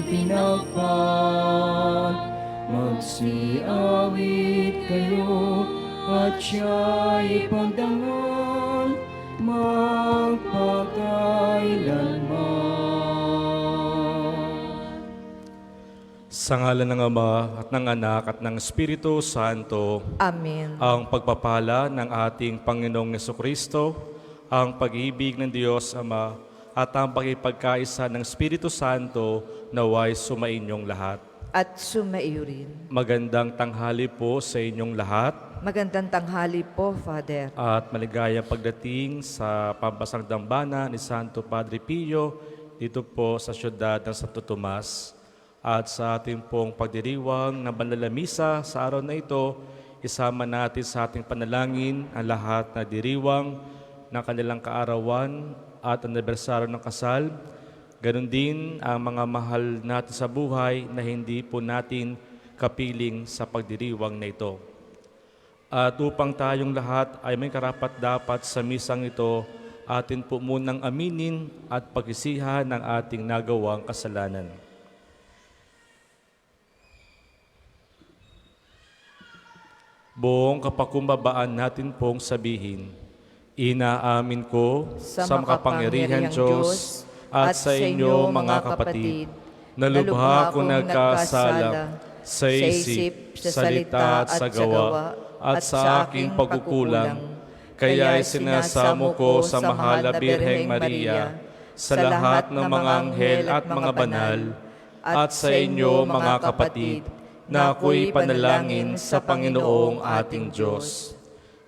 tinakpan. Magsiawit kayo at siya'y pagdangal magpakailanman. Sa ngalan ng Ama at ng Anak at ng Espiritu Santo. Amen. Ang pagpapala ng ating Panginoong Jesucristo, ang pag-ibig ng Diyos Ama, at ang pakipagkaisa ng Espiritu Santo naway sumainyong lahat. At sumaiyo rin. Magandang tanghali po sa inyong lahat Magandang tanghali po, Father. at maligayang pagdating sa Pambasang Dambana ni Santo Padre Pio dito po sa siyudad ng Santo Tomas. At sa ating pong pagdiriwang ng Banal na Misa sa araw na ito, isama natin sa ating panalangin ang lahat na diriwang ng kanilang kaarawan at anibersaryo ng kasal. Ganon din ang mga mahal natin sa buhay na hindi po natin kapiling sa pagdiriwang na ito. At upang tayong lahat ay may karapat-dapat sa misang ito, atin po munang aminin at pag-isihan ng ating nagawang kasalanan. Buong kapakumbabaan natin pong sabihin, inaamin ko sa makapangyarihan Diyos at sa inyo mga kapatid, na lubha kong nagkasala sa isip, sa salita at sa gawa, at sa aking pagkukulang. Kaya sinasamo ko sa mahal na Birheng Maria, sa lahat ng mga anghel at mga banal, at sa inyo mga kapatid, na ako'y panalangin sa Panginoong ating Diyos.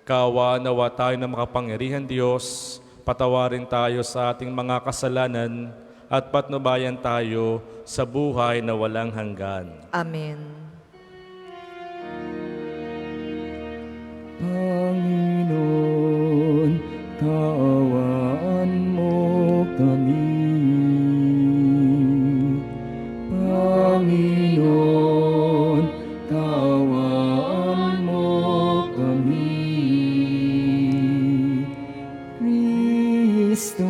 Kawa nawa tayo ng makapangyarihan Diyos, patawarin tayo sa ating mga kasalanan at patnubayan tayo sa buhay na walang hanggan. Amen. Panginoon, kaawaan mo kami. Panginoon, kaawaan mo kami. Kristo,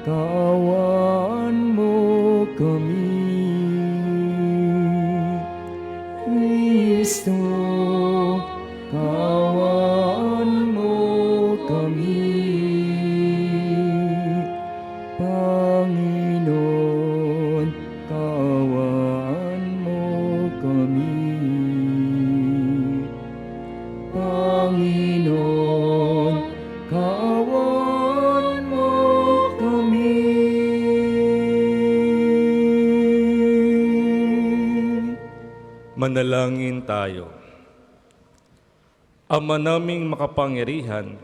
kaawaan mo kami. Kristo, kaawaan mo kami. Panginoon, kaawaan mo kami. Panginoon, kaawaan mo kami. Manalangin tayo. Ama naming makapangyarihan,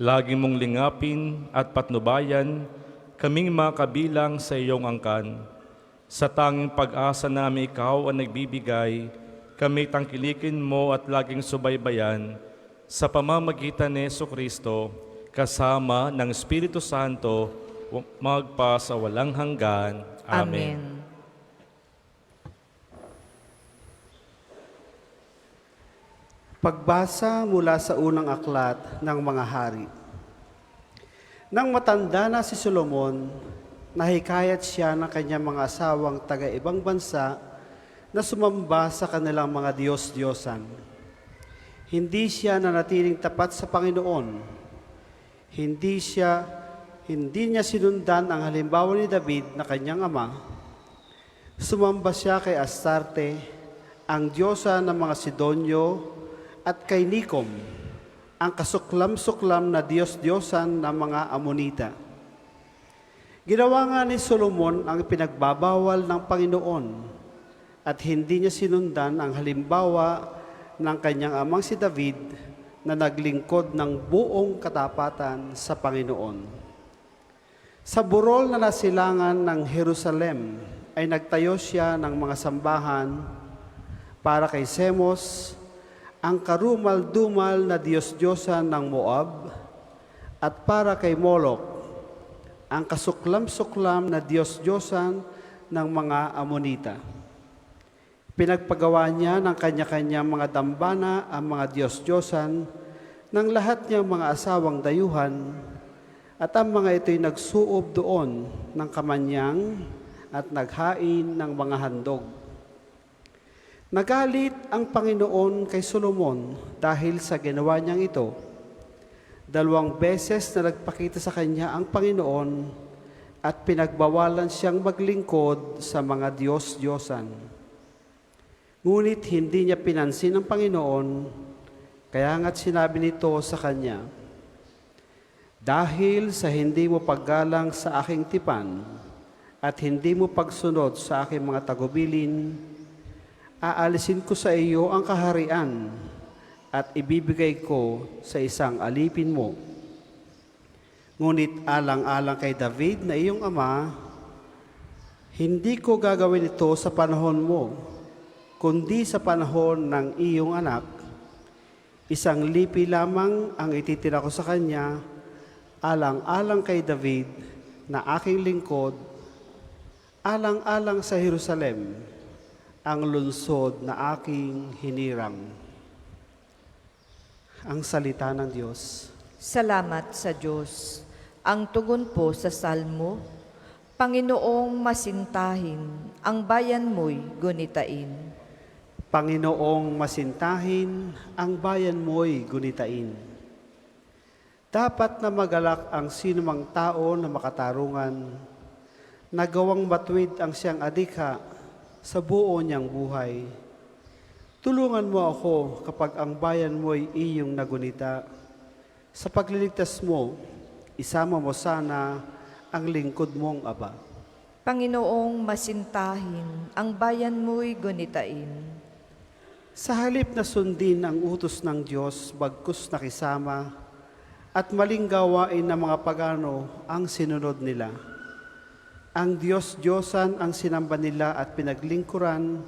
lagi mong lingapin at patnubayan kaming mga kabilang sa iyong angkan. Sa tanging pag-asa namin ikaw ang nagbibigay, kami tangkilikin mo at laging subaybayan sa pamamagitan ni Jesucristo, kasama ng Espiritu Santo, magpa sa walang hanggan. Amen. Amen. Pagbasa mula sa unang aklat ng mga hari. Nang matanda na si Solomon, nahikayat siya ng kanyang mga asawang taga-ibang bansa na sumamba sa kanilang mga Diyos-Diyosan. Hindi siya nanatiling tapat sa Panginoon. Hindi niya sinundan ang halimbawa ni David na kanyang ama. Sumamba siya kay Astarte, ang diyosa ng mga Sidonyo, at kay Nikom, ang kasuklam-suklam na Diyos-Diyosan ng mga Amonita. Ginawa nga ni Solomon ang pinagbabawal ng Panginoon at hindi niya sinundan ang halimbawa ng kanyang amang si David na naglingkod ng buong katapatan sa Panginoon. Sa burol na nasilangan ng Jerusalem ay nagtayo siya ng mga sambahan para kay Semos, ang karumal-dumal na Diyos-Diyosan ng Moab, at para kay Molok, ang kasuklam-suklam na Diyos-Diyosan ng mga Amonita. Pinagpagawa niya ng kanya-kanyang mga dambana ang mga Diyos-Diyosan ng lahat niyang mga asawang dayuhan, at ang mga ito'y nagsuob doon ng kamanyang at naghain ng mga handog. Nagalit ang Panginoon kay Solomon dahil sa ginawa niyang ito. 2 beses na nagpakita sa kanya ang Panginoon at pinagbawalan siyang maglingkod sa mga Diyos-Diyosan. Ngunit hindi niya pinansin ang Panginoon, kaya nga't sinabi nito sa kanya, "Dahil sa hindi mo paggalang sa aking tipan at hindi mo pagsunod sa aking mga tagubilin, aalisin ko sa iyo ang kaharian at ibibigay ko sa isang alipin mo." Ngunit alang-alang kay David na iyong ama, hindi ko gagawin ito sa panahon mo, kundi sa panahon ng iyong anak. Isang lipi lamang ang ititira ko sa kanya, alang-alang kay David na aking lingkod, alang-alang sa Jerusalem, ang lungsod na aking hinirang. Ang salita ng Diyos. Salamat sa Diyos. Ang tugon po sa salmo, Panginoong masintahin, ang bayan mo'y gunitain. Panginoong masintahin, ang bayan mo'y gunitain. Dapat na magalak ang sinumang tao na makatarungan, nagawang matuwid ang siyang adikha sa buo niyang buhay. Tulungan mo ako kapag ang bayan mo'y iyong nagunita. Sa pagliligtas mo, isama mo sana ang lingkod mong Aba. Panginoong masintahin, ang bayan mo'y gunitain. Sa halip na sundin ang utos ng Diyos, bagkus nakisama, at maling gawain ng mga pagano ang sinunod nila. Ang Diyos-Diyosan ang sinamba nila at pinaglingkuran.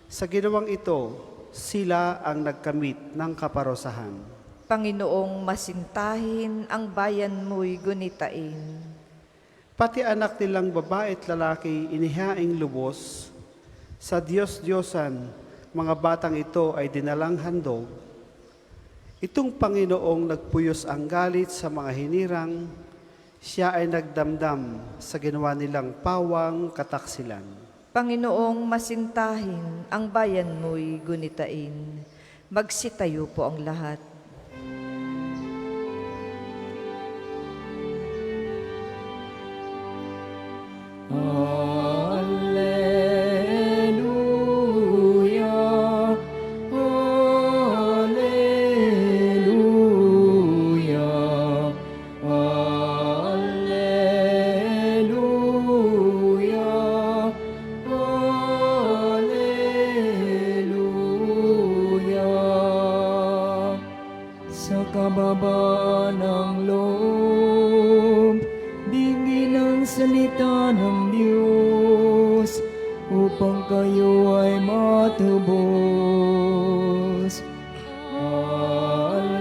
Sa ginawang ito, sila ang nagkamit ng kaparusahan. Panginoong masintahin, ang bayan mo'y gunitain. Pati anak nilang babae at lalaki inihaing lubos. Sa Diyos-Diyosan, mga batang ito ay dinalang handog. Itong Panginoong nagpuyos ang galit sa mga hinirang, siya ay nagdamdam sa ginawa nilang pawang kataksilan. Panginoong masintahin, ang bayan mo'y gunitain. Magsitayo po ang lahat. Hallelujah, hallelujah, hallelujah, hallelujah. Sa kababa ng loob, digin ang salita ng Diyos, upang kayo ay matubos. Hallelujah,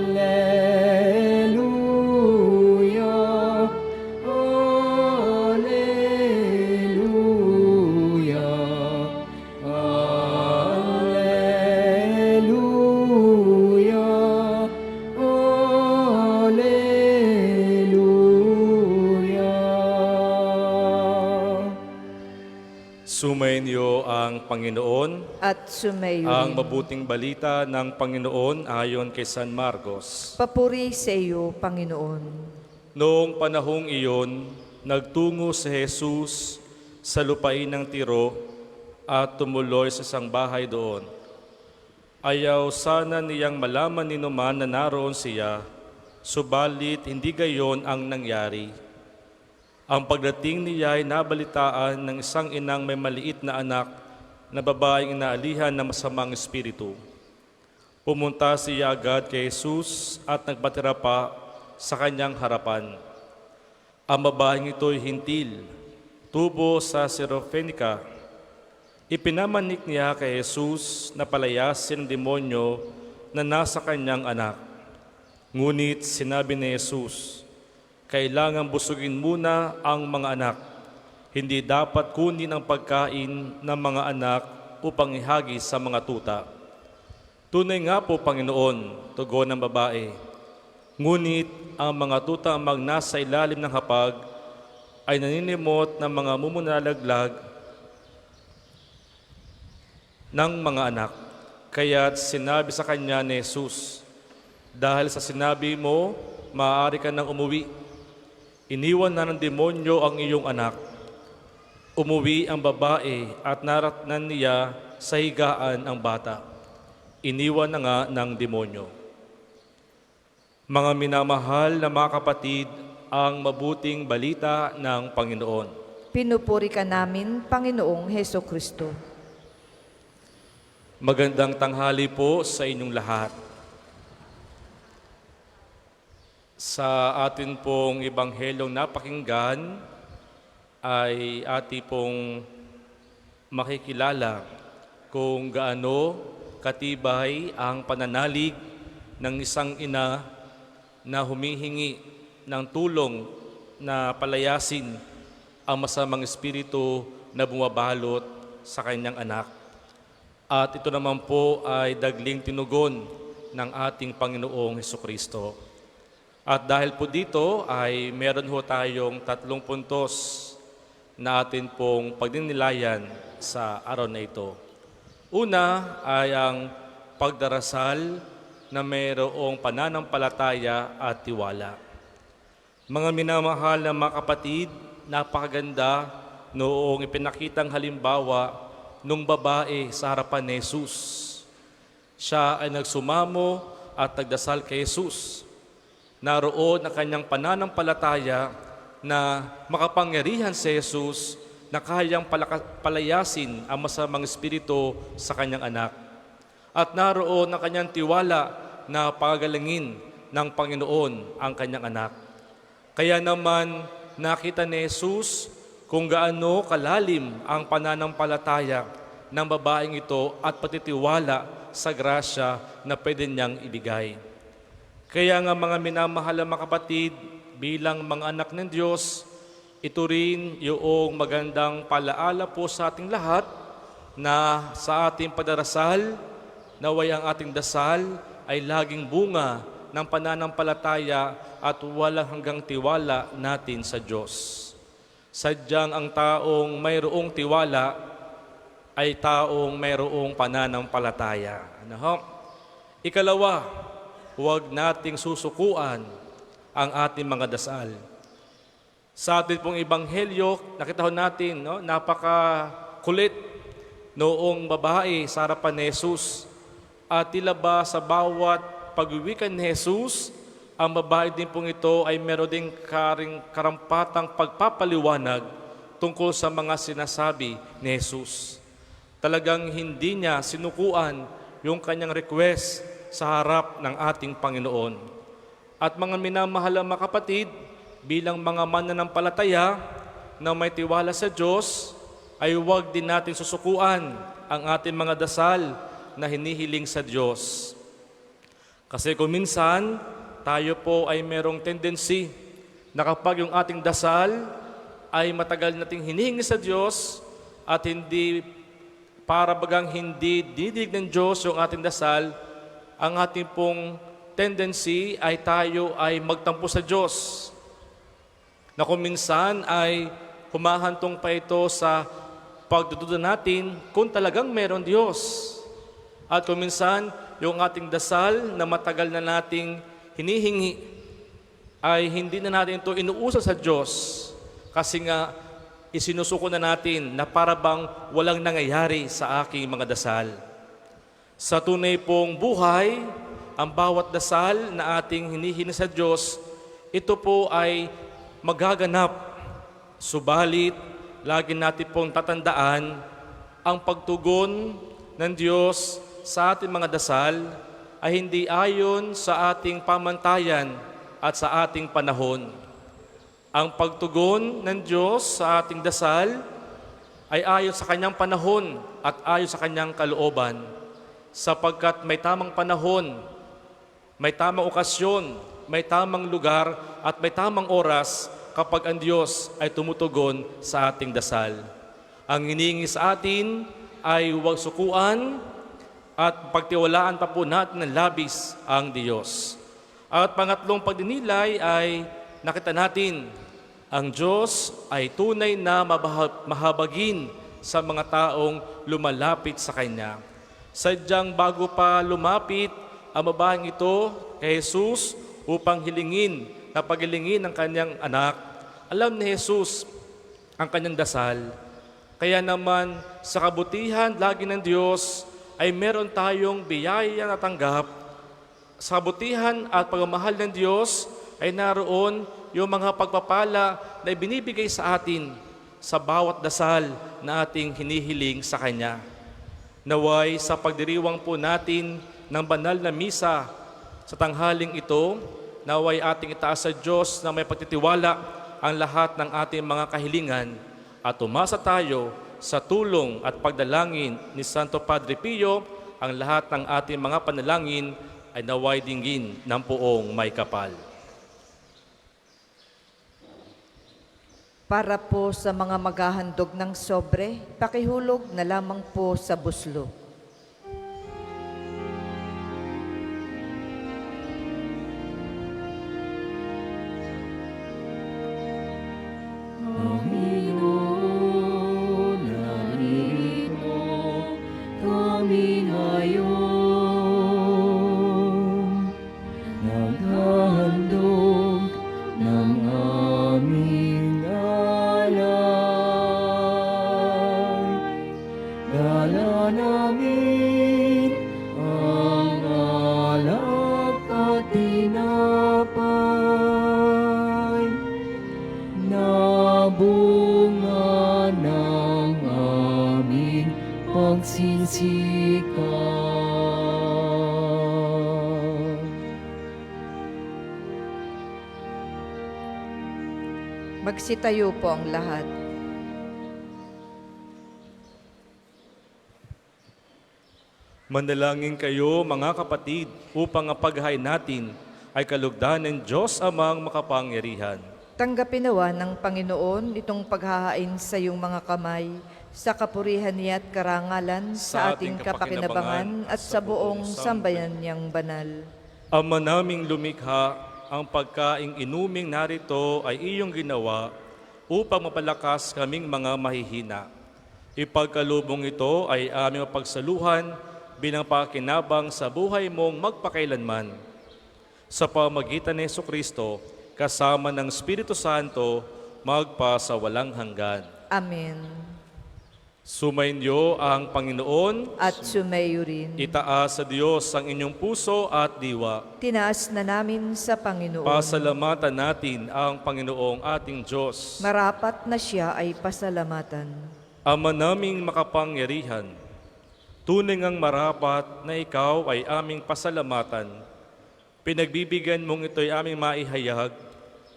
hallelujah, hallelujah, hallelujah. Sumainyo ang Panginoon, At sumayo ang rin. mabuting balita ng Panginoon ayon kay San Marcos. Papuri sa iyo, Panginoon. Noong panahong iyon, nagtungo si Jesus sa lupain ng Tiro at tumuloy sa isang bahay doon. Ayaw sana niyang malaman ni Numan na naroon siya, subalit hindi gayon ang nangyari. Ang pagdating niya ay nabalitaan ng isang inang may maliit na anak na babaeng inaalihan ng masamang espiritu. Pumunta siya agad kay Jesus at nagpatira pa sa kanyang harapan. Ang babaeng ito'y hintil, tubo sa Sirofenica. Ipinamanik niya kay Jesus na palayasin ang demonyo na nasa kanyang anak. Ngunit sinabi ni Jesus, kailangan busugin muna ang mga anak. Hindi dapat kunin ang pagkain ng mga anak upang ihagi sa mga tuta. Tunay nga po, Panginoon, tugon ng babae. Ngunit ang mga tuta ang magnasa ilalim ng hapag ay naninimot ng mga mumunalaglag ng mga anak. Kaya't sinabi sa kanya ni Jesus, dahil sa sinabi mo, maaari ka nang umuwi. Iniwan na ng demonyo ang iyong anak. Umuwi ang babae at naratnan niya sa higaan ang bata. Iniwan na nga ng demonyo. Mga minamahal na mga kapatid, ang mabuting balita ng Panginoon. Pinupuri ka namin, Panginoong Heso Kristo. Magandang tanghali po sa inyong lahat. Sa atin pong ebanghelyong napakinggan ay ati pong makikilala kung gaano katibay ang pananalig ng isang ina na humihingi ng tulong na palayasin ang masamang espiritu na bumabalot sa kanyang anak. At ito naman po ay dagling tinugon ng ating Panginoong Hesukristo. At dahil po dito ay meron ho tayong 3 puntos na atin pong pagdinilayan sa araw na ito. Una ay ang pagdarasal na mayroong pananampalataya at tiwala. Mga minamahal na mga kapatid, napakaganda noong ipinakitang halimbawa nung babae sa harapan ni Jesus. Siya ay nagsumamo at nagdasal kay Jesus. Naroon ang kanyang pananampalataya na makapangyarihan si Jesus na kayang palayasin ang masamang espiritu sa kanyang anak. At naroon ang kanyang tiwala na pagagalingin ng Panginoon ang kanyang anak. Kaya naman nakita ni Jesus kung gaano kalalim ang pananampalataya ng babaeng ito at patitiwala sa grasya na pwede niyang ibigay. Kaya nga mga minamahal na mga kapatid, bilang mga anak ng Diyos, ito rin yung magandang palaala po sa ating lahat na sa ating padarasal, naway ang ating dasal ay laging bunga ng pananampalataya at walang hanggang tiwala natin sa Diyos. Sadyang ang taong mayroong tiwala ay taong mayroong pananampalataya. Ikalawa, huwag nating susukuan ang ating mga dasal. Sa ating pong ebanghelyo, nakita natin, napakakulit noong babae sa harapan ni Jesus. At tila ba sa bawat pagwiwikan ni Jesus, ang babae din pong ito ay meron ding karampatang pagpapaliwanag tungkol sa mga sinasabi ni Jesus. Talagang hindi niya sinukuan yung kanyang request sa harap ng ating Panginoon. At mga minamahal mga kapatid, bilang mga mananampalataya na may tiwala sa Diyos, ay huwag din natin susukuan ang ating mga dasal na hinihiling sa Diyos. Kasi kung minsan, tayo po ay merong tendency na kapag yung ating dasal ay matagal nating hinihingi sa Diyos at hindi para bagang hindi didig ng Diyos yung ating dasal, ang ating pong tendency ay tayo ay magtampo sa Diyos. Na kung minsan ay humahantong pa ito sa pagdududa natin kung talagang meron Diyos. At kung minsan, yung ating dasal na matagal na nating hinihingi ay hindi na natin ito inuusa sa Diyos kasi nga isinusuko na natin na para bang walang nangyayari sa aking mga dasal. Sa tunay pong buhay, ang bawat dasal na ating hinihingi sa Diyos, ito po ay magaganap. Subalit, lagi natin pong tatandaan ang pagtugon ng Diyos sa ating mga dasal ay hindi ayon sa ating pamantayan at sa ating panahon. Ang pagtugon ng Diyos sa ating dasal ay ayon sa kanyang panahon at ayon sa kanyang kalooban. Sapagkat may tamang panahon, may tamang okasyon, may tamang lugar at may tamang oras kapag ang Diyos ay tumutugon sa ating dasal. Ang hinihingi sa atin ay huwag sukuan at pagtiwalaan pa po natin ng labis ang Diyos. At pangatlong pagdinilay ay nakita natin Ang Diyos ay tunay na mahabagin sa mga taong lumalapit sa Kanya. Sadyang bago pa lumapit ang babaeng ito kay Jesus upang hilingin na pagilingin ng kanyang anak, alam ni Jesus ang kanyang dasal. Kaya naman sa kabutihan lagi ng Diyos ay meron tayong biyaya na tanggap. Sa kabutihan at pagmamahal ng Diyos ay naroon yung mga pagpapala na ibinibigay sa atin sa bawat dasal na ating hinihiling sa Kanya. Naway sa pagdiriwang po natin ng banal na misa sa tanghaling ito, naway ating itaas sa Diyos na may pagtitiwala ang lahat ng ating mga kahilingan at umasa tayo sa tulong at pagdalangin ni Santo Padre Pio, ang lahat ng ating mga panalangin ay naway dinggin ng poong may kapal. Para po sa mga maghahandog ng sobre, pakihulog na lamang po sa buslo. Panginoon, narito kami ngayon, naghahandog ng aming alay. Dala namin ang alak at tinapay na bunga ng aming pagsisikap. Magsitayo po ang lahat. Manalangin kayo mga kapatid upang ang paghahain natin ay kalugdan ng Diyos amang makapangyarihan. Tanggapin nawa ng Panginoon itong paghahain sa iyong mga kamay, sa kapurihan niya at karangalan, sa ating kapakinabangan at sa buong sambayan niyang banal. Ama naming lumikha, ang pagkaing inuming narito ay iyong ginawa upang mapalakas kaming mga mahihina. Ipagkalubong ito ay aming mapagsaluhan bilang pakinabang sa buhay mong magpakailanman. Sa pamagitan ni Jesucristo, kasama ng Espiritu Santo, magpa sa walang hanggan. Amen. Sumainyo ang Panginoon, At sumayo rin. itaas sa Diyos ang inyong puso at diwa. Tinaas na namin sa Panginoon. Pasalamatan natin ang Panginoong ating Diyos. Marapat na siya ay pasalamatan. Ama naming makapangyarihan, tunay ngang marapat na ikaw ay aming pasalamatan. Pinagbibigyan mong ito'y aming maihayag,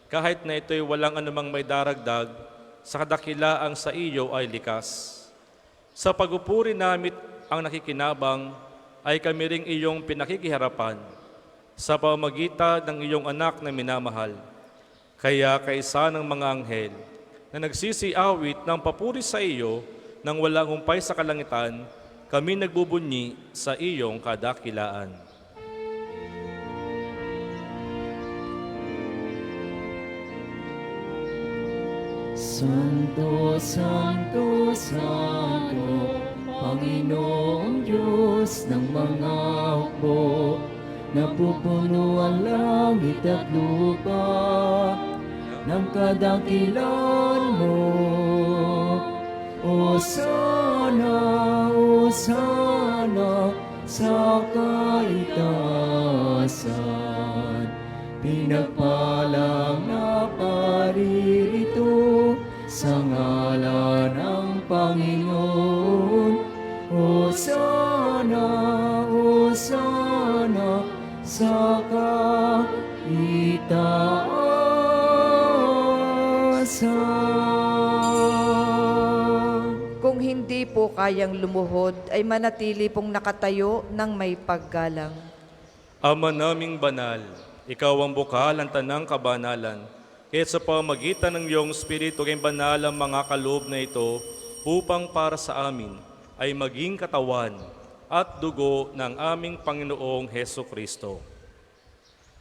kahit na ito'y walang anumang may daragdag, sa kadakilaang sa iyo ay likas. Sa pagupuri namit ang nakikinabang, ay kami ring iyong pinakikiharapan, sa pamagitan ng iyong anak na minamahal. Kaya kaisa ng mga anghel, na nagsisiawit ng papuri sa iyo, nang walang humpay sa kalangitan, kami nagbubunyi sa iyong kadakilaan. Santo, Santo, Santo, Panginoong Diyos ng mga hukbo, napupuno ang langit at lupa ng kadakilan mo. Hosana, Hosana sa kaitaasan, pinagpalang na paririto sa ngalan ng Panginoon. Hosana, Hosana sa kaitaasan. Kung hindi po kayang lumuhod, ay manatili pong nakatayo ng may paggalang. Ama naming banal, ikaw ang bukal ng tanang kabanalan. Kaya sa pamagitan ng iyong Espiritu kay banal ang mga kaloob na ito upang para sa amin ay maging katawan at dugo ng aming Panginoong Heso Kristo.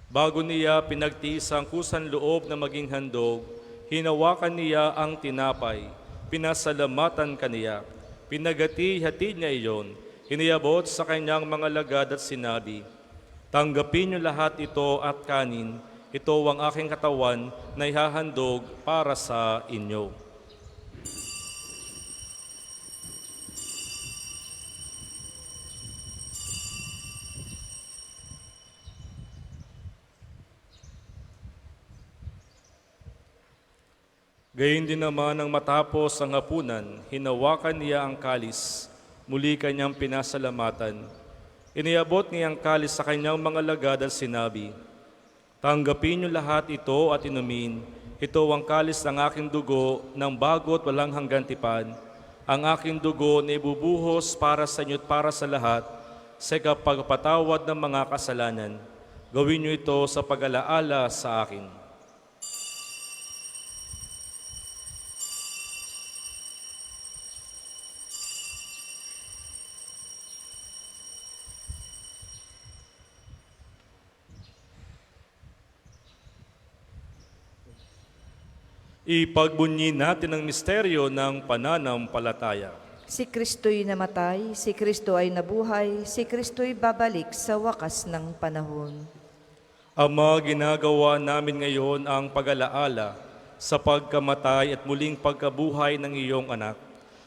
Bago niya pinagtiis ang kusang loob na maging handog, Hinawakan niya ang tinapay, pinasalamatan kaniya, pinagati-hati niya iyon, iniabot sa kanyang mga lagad at sinabi, "Tanggapin niyo lahat ito at kanin, ito ang aking katawan na ihahandog para sa inyo." Gayon din naman nang matapos ang hapunan, hinawakan niya ang kalis, muli kanyang pinasalamatan. Iniabot niya ang kalis sa kanyang mga lagad at sinabi, "Tanggapin niyo lahat ito at inumin. Ito ang kalis ng aking dugo ng bago at walang hanggang tipan. Ang aking dugo na ibubuhos para sa inyo at para sa lahat sa kapagpatawad ng mga kasalanan. Gawin niyo ito sa pag-alaala sa akin." Ipagbunyi natin ang misteryo ng pananampalataya. Si Kristo'y namatay, si Kristo ay nabuhay, si Kristo'y babalik sa wakas ng panahon. Ama, ginagawa namin ngayon ang pag-alaala sa pagkamatay at muling pagkabuhay ng iyong anak.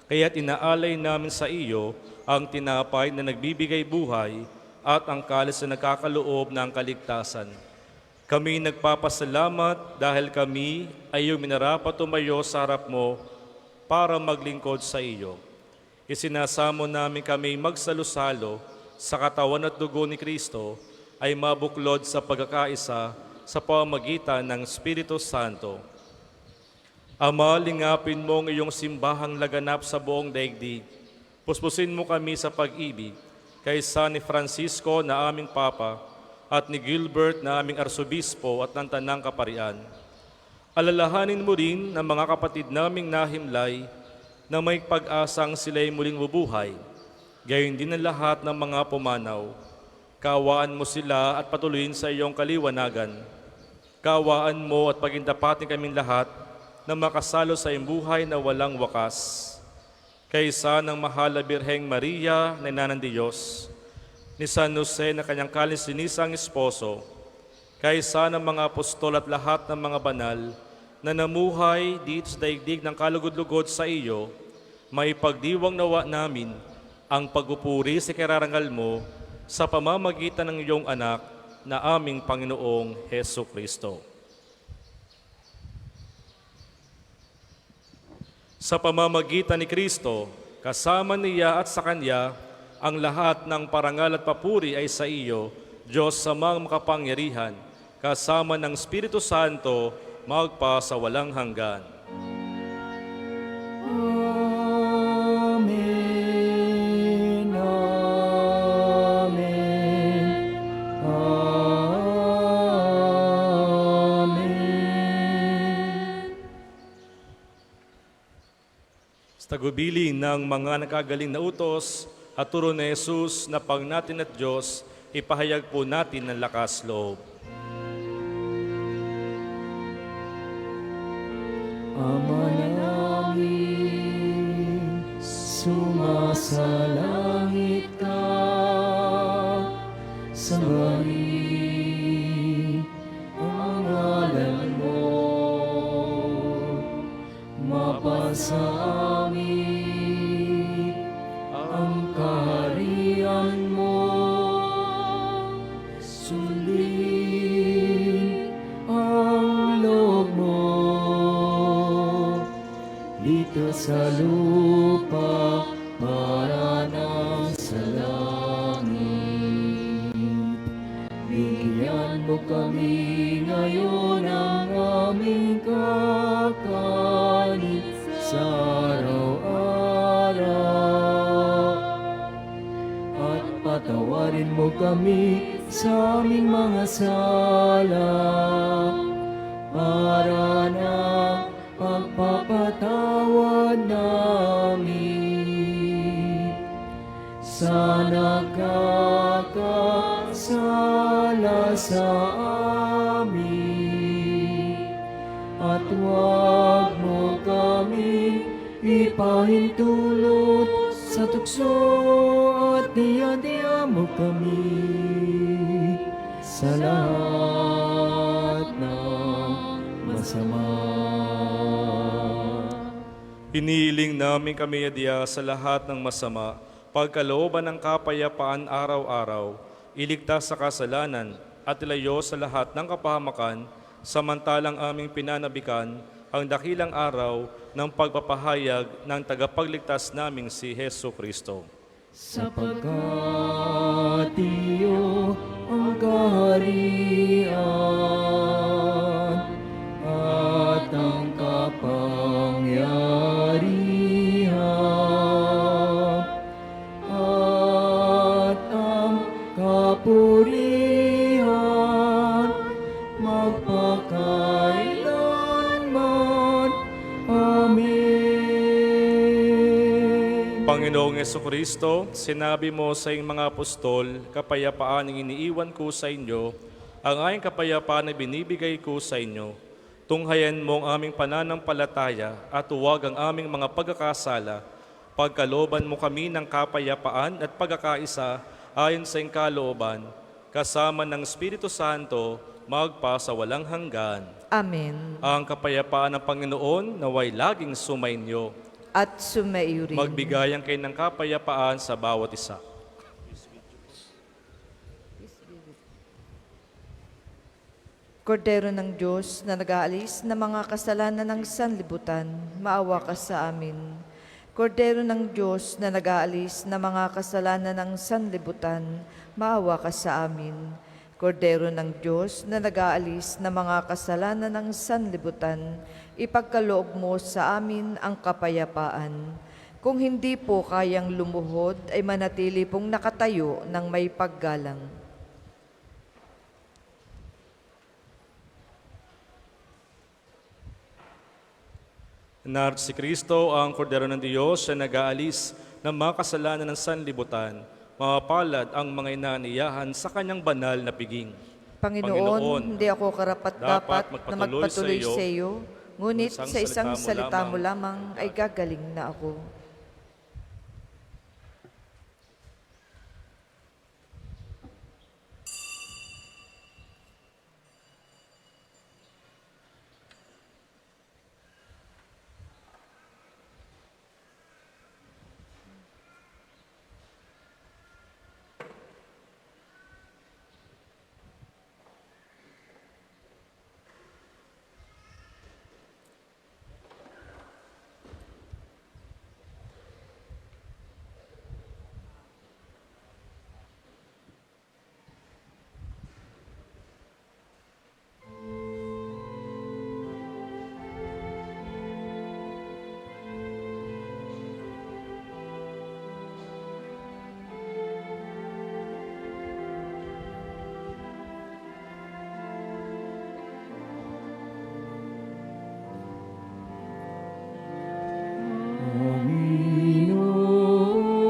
Kaya't inaalay namin sa iyo ang tinapay na nagbibigay buhay at ang kalis na nagkakaloob ng kaligtasan. Kami nagpapasalamat dahil kami ay iyong minarapat tumayo sa harap mo para maglingkod sa iyo. Isinasamo namin kami magsalo-salo sa katawan at dugo ni Kristo ay mabuklod sa pagkakaisa sa pamamagitan ng Espiritu Santo. Ama, lingapin mo ang iyong simbahang laganap sa buong daigdig. Puspusin mo kami sa pag-ibig kaysa ni Francisco na aming Papa at ni Gilbert na aming Arsobispo at ng Tanang Kaparian. Alalahanin mo rin ng mga kapatid naming nahimlay na may pag-asang sila'y muling bubuhay. Gayon din ang lahat ng mga pumanaw. Kaawaan mo sila at patuloyin sa iyong kaliwanagan. Kaawaan mo at pagindapatin kaming lahat na makasalo sa iyong buhay na walang wakas. Kaysa ng mahal na Birheng Maria na Ina ng Diyos, ni San Jose na kanyang kalisinisang esposo, kaysa ng mga apostol at lahat ng mga banal na namuhay dito sa daigdig ng kalugod-lugod sa iyo, may pagdiwang nawa namin ang pagpupuri sa kararangal mo sa pamamagitan ng iyong anak na aming Panginoong Heso Kristo. Sa pamamagitan ni Kristo, kasama niya at sa Kanya, ang lahat ng parangal at papuri ay sa iyo, Diyos Amang makapangyarihan, kasama ng Espiritu Santo, magpa sa walang hanggan. Amen. Amen. Amen. Sa tagubilin ng mga nakagaling na utos at turo ni Jesus na pag natin at Diyos, ipahayag po natin ng lakas loob. Ama namin, sumasalangit ka, sambahin ang ngalan mo, mapasa amin ang kaharian mo, sundin ang loob mo dito sa lupa para nang sa langit. Bigyan mo kami ngayon ang aming kakanin sa araw-araw. At patawarin mo kami sa aming mga sala para na pagpapatawad namin sa nagkakasala sa amin at huwag mo kami ipahintulot sa tukso at diya mo kami sa lahat ng masama. Hinihiling namin kami, Diya, sa lahat ng masama, pagkalooban ng kapayapaan araw-araw, iligtas sa kasalanan at ilayo sa lahat ng kapahamakan, samantalang aming pinanabikan ang dakilang araw ng pagpapahayag ng tagapagligtas naming si Hesu Kristo. Sapagkat iyo ang kaharian at ang kapangyarihan at ang kapurihan magpakailanman. Amen. Panginoong Jesucristo, sinabi mo sa iyong mga apostol, kapayapaan ang iniiwan ko sa inyo, ang aking kapayapaan na binibigay ko sa inyo. Tunghayan mo ang aming pananampalataya at huwag ang aming mga pagkakasala. Pagkalooban mo kami ng kapayapaan at pagkakaisa ayon sa iyong kalooban, kasama ng Espiritu Santo, magpa sa walang hanggan. Amen. Ang kapayapaan ng Panginoon naway laging sumainyo. At sumaiyo rin. Magbigayan kayo ng kapayapaan sa bawat isa. Kordero ng Diyos na nag-aalis ng mga kasalanan ng sanlibutan, maawa ka sa amin. Kordero ng Diyos na nag-aalis ng mga kasalanan ng sanlibutan, maawa ka sa amin. Kordero ng Diyos na nag-aalis ng mga kasalanan ng sanlibutan, ipagkaloob mo sa amin ang kapayapaan. Kung hindi po kayang lumuhod, ay manatili pong nakatayo ng may paggalang. Narito si Kristo, ang Kordero ng Diyos, na nag-aalis ng mga kasalanan ng sanlibutan. Mapalad ang mga inaniyahan sa kanyang banal na piging. Panginoon, hindi ako karapat-dapat na magpatuloy sa iyo, ngunit sa isang salita mo lamang ay gagaling na ako.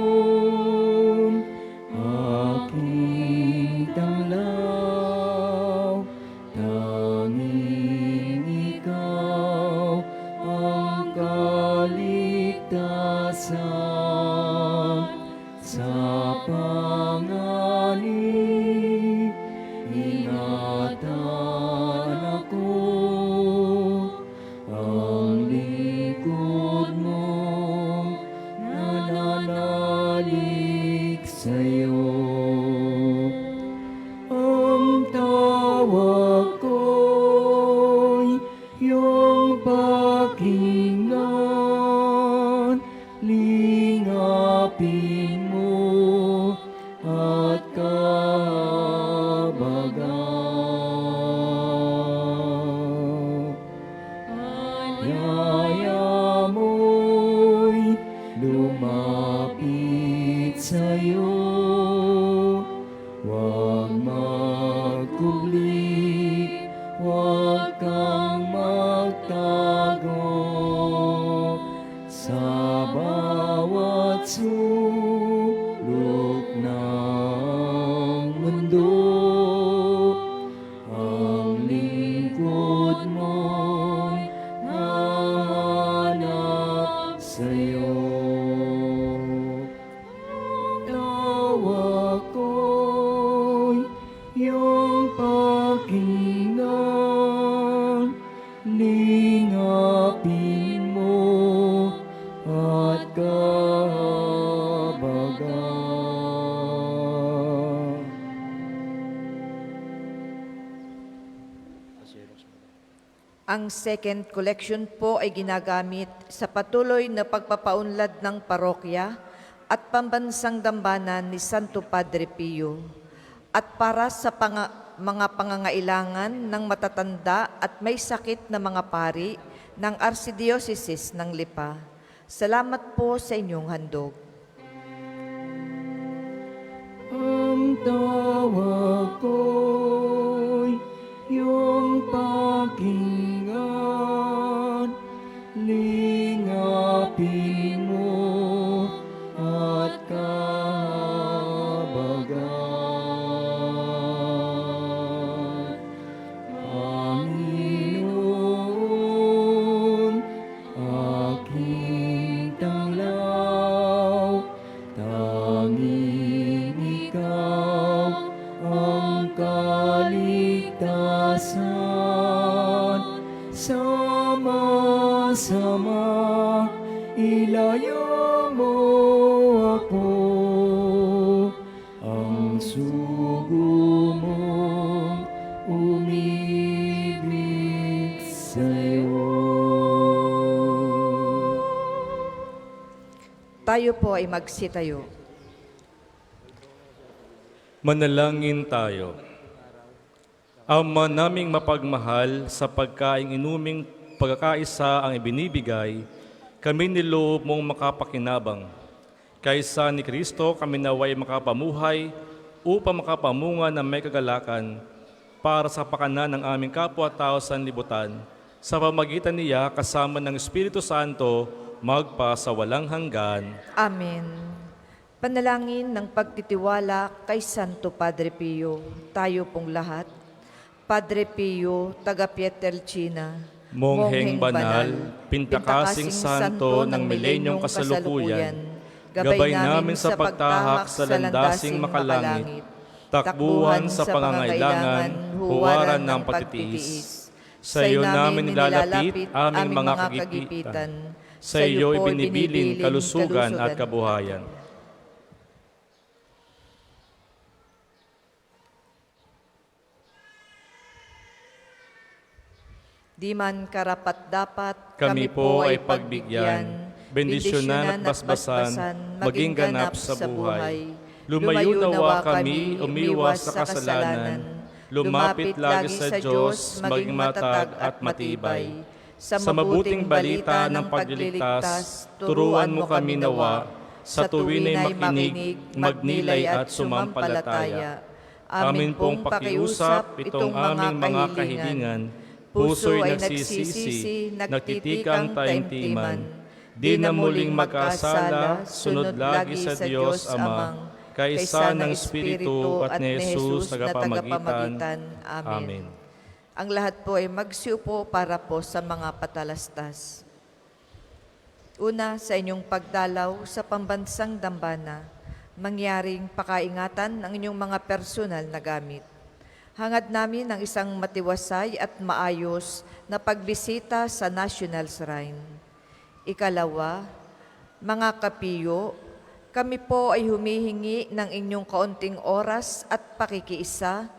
Panginoon, aking tanglaw, tanging ikaw ang kaligtasan. Sa panganib, ingatan ako, ang lingkod mo nananalig sa'yo. Ang tawag ko'y iyong pakinggan, lingapin mo at kabagan. Yaya mo'y lumapit sa'yo, huwag magkubli, huwag kang magtago. Sa bawat sulok ng mundo, ang lingkod mo'y Ang second collection po ay ginagamit sa patuloy na pagpapaunlad ng parokya at pambansang dambana ni Santo Padre Pio at para sa mga pangangailangan ng matatanda at may sakit na mga pari ng Archdiocese ng Lipa. Salamat po sa inyong handog. Ang tawag ko'y iyong pakinggan, lingapin mo at kahabagan. Panginoon, aking tanglaw, tanging ikaw ang kaligtasan. Sama-sama ilayo mo ako, ang sugo mong umibig sa'yo. Tayo po ay magsitayo. Manalangin tayo. Ama naming mapagmahal, sa pagkaing inuming pagkakaisa ang ibinibigay, kami niloob mong makapakinabang. Kaysa ni Kristo kami naway makapamuhay upang makapamunga ng may kagalakan para sa pakanan ng aming kapwa-tao sa libutan, sa pamagitan niya kasama ng Espiritu Santo, magpa sa walang hanggan. Amen. Panalangin ng pagtitiwala kay Santo Padre Pio, tayo pong lahat. Padre Pio, taga Pietrelcina, Mongheng banal, pintakasing santo ng milenyong kasalukuyan, gabay namin sa pagtahak sa landasing makalangit, takbuhan sa pangangailangan, huwaran ng pagtitiis. Sa iyo namin nilalapit aming mga kagipitan, sa iyo ibinibilin kalusugan at kabuhayan. Di man karapat-dapat, Kami po ay pagbigyan, bendisyonan at basbasan, maging ganap sa buhay. Lumayo nawa kami, umiwas sa kasalanan, lumapit lagi sa Diyos, maging matatag at matibay. Sa mabuting balita ng pagliligtas, turuan mo kami nawa, sa tuwin ay makinig, magnilay at sumampalataya. Amin pong pakiusap itong aming mga kahilingan, puso'y nagsisisi, nagtitikang taimtiman. Di na muling magkasala, sunod lagi sa Diyos Amang, kaisa ng Espiritu at ni Jesus tagapamagitan. Amen. Ang lahat po ay magsiupo para po sa mga patalastas. Una, sa inyong pagdalaw sa pambansang dambana, mangyaring pakaingatan ang inyong mga personal na gamit. Hangad namin ang isang matiwasay at maayos na pagbisita sa National Shrine. Ikalawa, mga kapiyo, kami po ay humihingi ng inyong kaunting oras at pakikiisa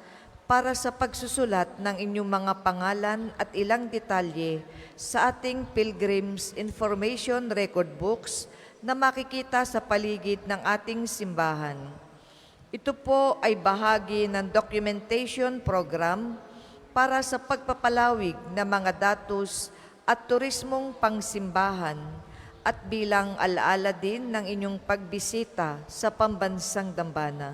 para sa pagsusulat ng inyong mga pangalan at ilang detalye sa ating Pilgrim's Information Record Books na makikita sa paligid ng ating simbahan. Ito po ay bahagi ng documentation program para sa pagpapalawig ng mga datos at turismong pangsimbahan at bilang alaala din ng inyong pagbisita sa pambansang dambana.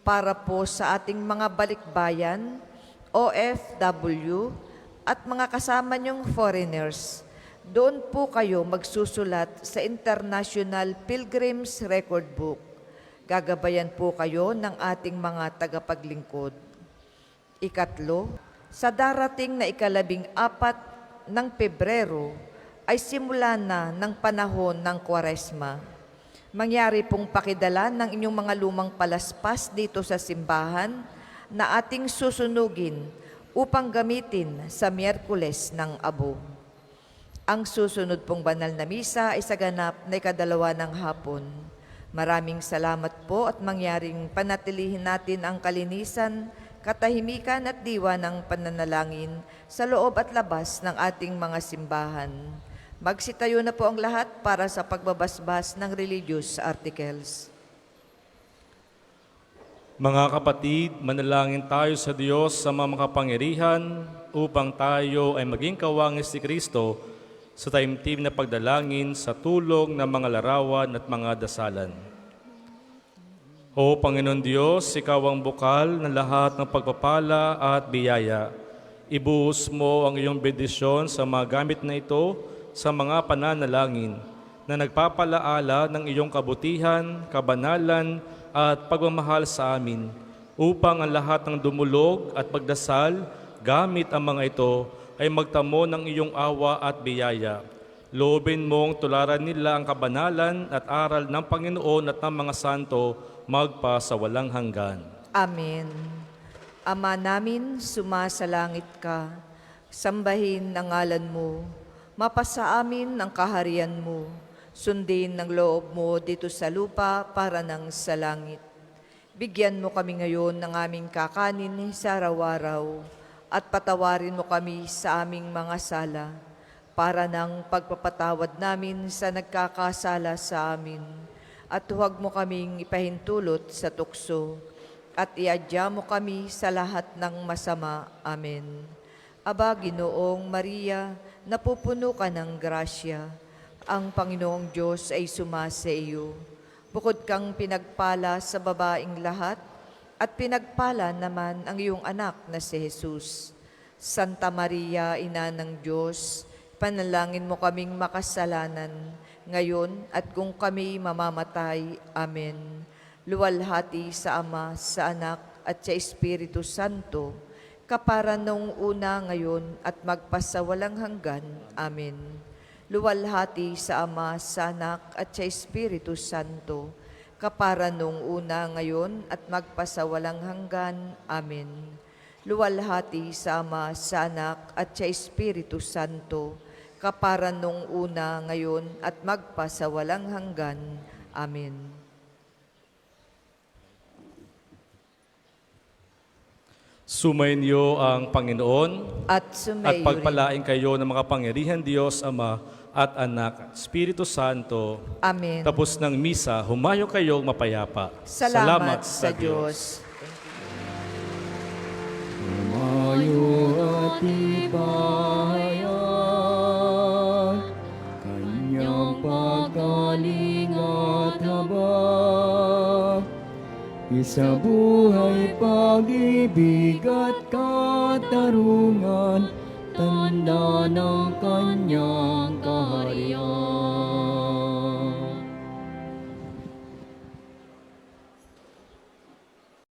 Para po sa ating mga balikbayan, OFW at mga kasama niyong foreigners, doon po kayo magsusulat sa International Pilgrim's Record Book. Gagabayan po kayo ng ating mga tagapaglingkod. Ikatlo, sa darating na 14 ng Pebrero ay simula na ng panahon ng Kwaresma. Mangyari pong pakidala ng inyong mga lumang palaspas dito sa simbahan na ating susunugin upang gamitin sa Miyerkules ng Abo. Ang susunod pong banal na misa ay sa ganap na 2 ng hapon. Maraming salamat po at mangyaring panatilihin natin ang kalinisan, katahimikan at diwa ng pananalangin sa loob at labas ng ating mga simbahan. Magsitayo na po ang lahat para sa pagbabasbas ng religious articles. Mga kapatid, manalangin tayo sa Diyos sa mga makapangyarihan upang tayo ay maging kawangis ni Kristo sa taimtim na pagdalangin sa tulong ng mga larawan at mga dasalan. O Panginoon Diyos, Ikaw ang bukal ng lahat ng pagpapala at biyaya. Ibuhos mo ang iyong bendisyon sa mga gamit na ito sa mga pananalangin na nagpapalaala ng iyong kabutihan, kabanalan at pagmamahal sa amin upang ang lahat ng dumulog at pagdasal gamit ang mga ito ay magtamo ng iyong awa at biyaya. Loobin mong tularan nila ang kabanalan at aral ng Panginoon at ng mga santo magpa sa walang hanggan. Amen. Ama namin, sumasalangit ka, sambahin ang ngalan mo, mapasa amin ang kaharian mo, sundin ng loob mo dito sa lupa para ng sa langit. Bigyan mo kami ngayon ng aming kakanin sa araw-araw at patawarin mo kami sa aming mga sala para ng pagpapatawad namin sa nagkakasala sa amin. At huwag mo kaming ipahintulot sa tukso at iadya mo kami sa lahat ng masama. Amen. Aba, Ginoong Maria, napupuno ka ng grasya. Ang Panginoong Diyos ay sumasa iyo. Bukod kang pinagpala sa babaing lahat, at pinagpala naman ang iyong anak na si Jesus. Santa Maria, Ina ng Diyos, panalangin mo kaming makasalanan, ngayon at kung kami mamamatay. Amen. Luwalhati sa Ama, sa Anak, at sa Espiritu Santo, kapara nung una ngayon at magpasawalang hanggan. Amen. Luwalhati sa Ama, sa Anak, at sa Espiritu Santo, kapara nung una ngayon at magpasawalang hanggan. Amen. Luwalhati sa Ama, sa Anak, at sa Espiritu Santo, kapara nung una ngayon at magpasawalang hanggan. Amen. Sumainyo ang Panginoon At at sumayo rin. pagpalain kayo ng mga pangyarihan Diyos, Ama at Anak at Espiritu Santo. Amen. Tapos ng misa, humayo kayong mapayapa. Salamat sa Diyos. Umayo at ibayan, Kanyang pagkaling at habag. Isa buhay, pag-ibig at katarungan, tanda ng Kanyang kaharian.